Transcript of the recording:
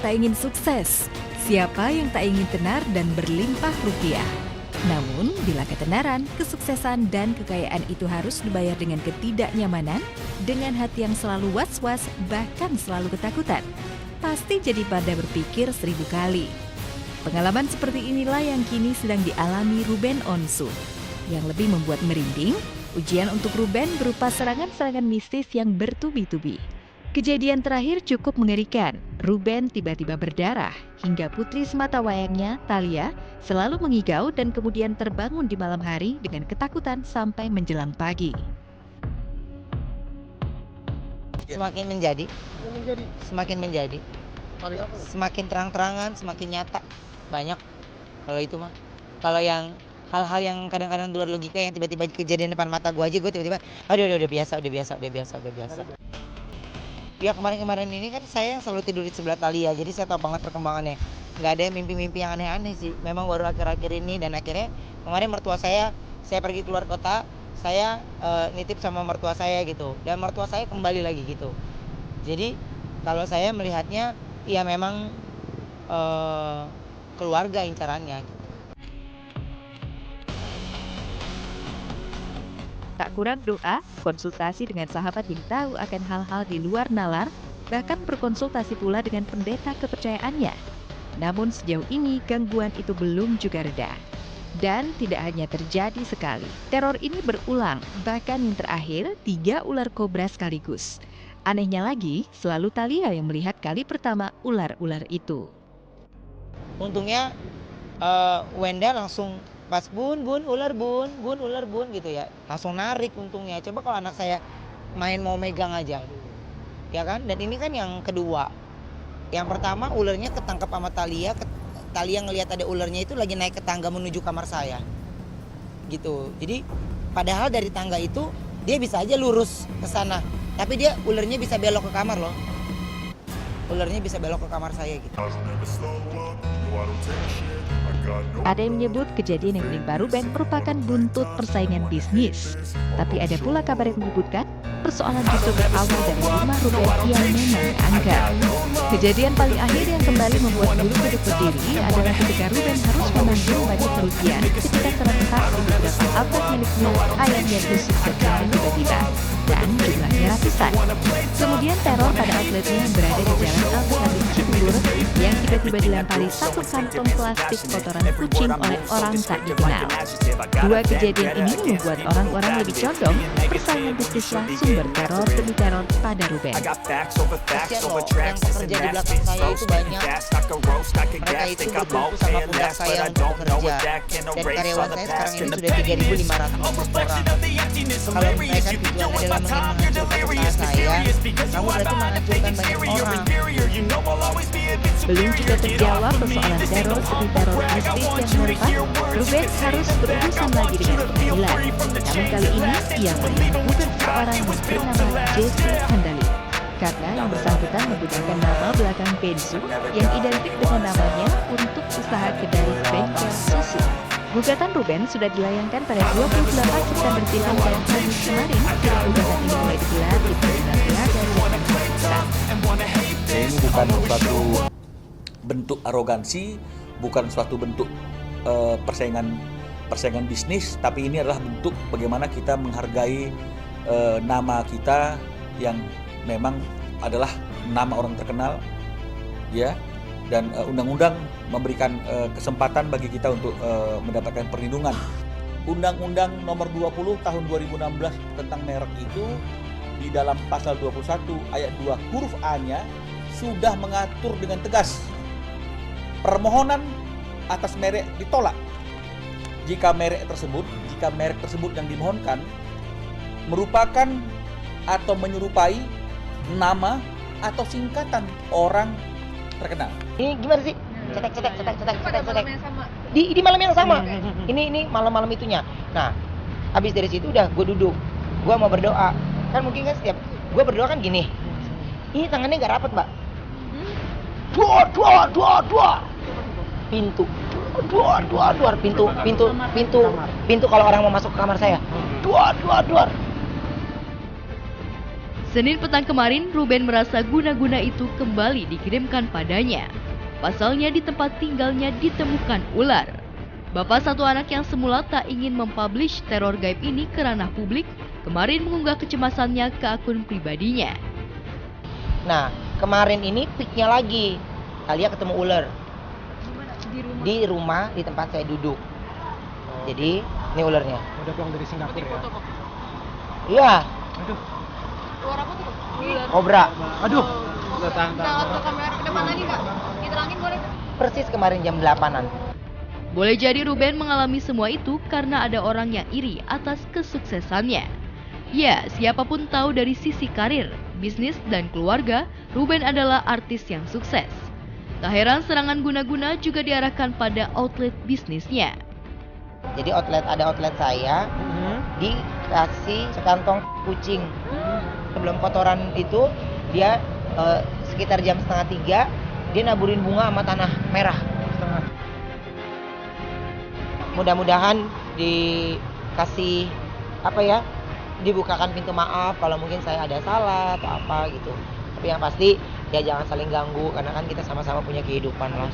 tak ingin sukses? Siapa yang tak ingin tenar dan berlimpah rupiah? Namun, bila ketenaran, kesuksesan, dan kekayaan itu harus dibayar dengan ketidaknyamanan, dengan hati yang selalu was-was, bahkan selalu ketakutan, pasti jadi pada berpikir 1000 kali. Pengalaman seperti inilah yang kini sedang dialami Ruben Onsu. Yang lebih membuat merinding, ujian untuk Ruben berupa serangan-serangan mistis yang bertubi-tubi. Kejadian terakhir cukup mengerikan. Ruben tiba-tiba berdarah, hingga putri sematawayangnya, Thalia, selalu mengigau dan kemudian terbangun di malam hari dengan ketakutan sampai menjelang pagi. Semakin menjadi. Semakin terang-terangan, semakin nyata. Banyak kalau itu mah. Kalau yang hal-hal yang kadang-kadang di luar logika yang tiba-tiba kejadian depan mata gue aja, gue tiba-tiba aduh udah biasa. Ya kemarin ini kan saya selalu tidur di sebelah Thalia, jadi saya tahu banget perkembangannya. Nggak ada mimpi-mimpi yang aneh-aneh sih. Memang baru akhir-akhir ini, dan akhirnya kemarin mertua saya pergi keluar kota, saya nitip sama mertua saya gitu, dan mertua saya kembali lagi gitu. Jadi kalau saya melihatnya, ya memang keluarga incarannya. Tak kurang doa, konsultasi dengan sahabat yang tahu akan hal-hal di luar nalar, bahkan berkonsultasi pula dengan pendeta kepercayaannya. Namun sejauh ini gangguan itu belum juga reda. Dan tidak hanya terjadi sekali, teror ini berulang, bahkan yang terakhir 3 ular kobra sekaligus. Anehnya lagi, selalu Thalia yang melihat kali pertama ular-ular itu. Untungnya Wenda langsung pas bun ular gitu ya, langsung narik untungnya. Coba kalau anak saya main mau megang aja, ya kan. Dan ini kan yang kedua. Yang pertama ularnya ketangkap sama Thalia ngelihat ada ularnya itu lagi naik ke tangga menuju kamar saya gitu. Jadi padahal dari tangga itu dia bisa aja lurus ke sana, tapi ularnya bisa belok ke kamar loh. Ularnya bisa belok ke kamar saya gitu. Ada yang menyebut kejadian yang menimpa Ruben merupakan buntut persaingan bisnis. Tapi ada pula kabar yang menyebutkan persoalan justru berawal dari rumah Ruben yang memang angker. Kejadian paling akhir yang kembali membuat bulu kuduk berdiri adalah ketika Ruben harus menanggung banyak kerugian ketika serentak di beberapa outlet miliknya ayamnya tusuk berjalan tiba-tiba, dan jumlahnya ratusan. Kemudian teror pada outletnya yang berada di Jalan Alun-Alun Cibubur yang tiba-tiba dilempari satu kantong plastik kotoran kucing oleh orang tak dikenal. Dua kejadian ini membuat orang-orang lebih condong persaingan bisnislah sumber teror demi teror pada Ruben. Kasian loh, yang pekerja di belakang saya itu banyak. Mereka itu bertumpu sama pundak saya untuk bekerja. Dan karyawan saya sekarang ini sudah 3.500 orang. Kalau mereka tujuannya adalah menghancurkan usaha saya, kamu berarti menghancurkan banyak orang. Belum juga terjawab persoalan teror seperti teror bisnis yang menyerang, Ruben harus berurusan lagi dengan pengadilan. Namun kali ini ia menggugat seorang yang bernama Jesse Handali. Karena yang bersangkutan menggunakan nama belakang Bensu yang identik dengan namanya untuk usaha kedai bengkel susu. Gugatan Ruben sudah dilayangkan pada 28 September silam dan Kamis kemarin. Gugatan ini mulai digelar di pengadilan negeri Jakarta. Ini bukan suatu bentuk arogansi, bukan suatu bentuk persaingan bisnis, tapi ini adalah bentuk bagaimana kita menghargai nama kita yang memang adalah nama orang terkenal, ya. Dan undang-undang memberikan kesempatan bagi kita untuk mendapatkan perlindungan. Undang-Undang Nomor 20 Tahun 2016 tentang merek itu di dalam pasal 21 ayat 2 huruf A-nya sudah mengatur dengan tegas permohonan atas merek ditolak jika merek tersebut yang dimohonkan merupakan atau menyerupai nama atau singkatan orang terkenal. Ini gimana sih? Cetek. Di malam yang sama. Ini malam-malam itunya. Nah, habis dari situ udah gue duduk. Gue mau berdoa. Kan mungkin kan setiap gue berdoa kan gini. Ini tangannya nggak rapat, Mbak. Dua. Pintu. Dua. Pintu kalau orang mau masuk ke kamar saya. Dua. Senin petang kemarin, Ruben merasa guna-guna itu kembali dikirimkan padanya. Pasalnya di tempat tinggalnya ditemukan ular. Bapak satu anak yang semula tak ingin mempublish teror gaib ini ke ranah publik, kemarin mengunggah kecemasannya ke akun pribadinya. Nah, kemarin ini peaknya lagi. Alia ketemu ular. Di rumah, di tempat saya duduk. Jadi, ini ularnya. Udah pulang dari Singapura ya? Iya, Aduh, Keluar apa tuh? Ular. kobra. aduh. Kita ke kamera ke depan lagi Kak. Diterangin boleh? Persis kemarin jam 8-an. Boleh jadi Ruben mengalami semua itu karena ada orang yang iri atas kesuksesannya. Ya, siapapun tahu dari sisi karir, bisnis, dan keluarga, Ruben adalah artis yang sukses. Tak heran serangan guna-guna juga diarahkan pada outlet bisnisnya. Jadi ada outlet saya dikasih sekantong kucing. Sebelum kotoran itu dia sekitar jam 2:30 dia naburin bunga sama tanah merah. Mudah-mudahan dikasih dibukakan pintu maaf kalau mungkin saya ada salah atau apa gitu. Tapi yang pasti ya jangan saling ganggu karena kan kita sama-sama punya kehidupan lah.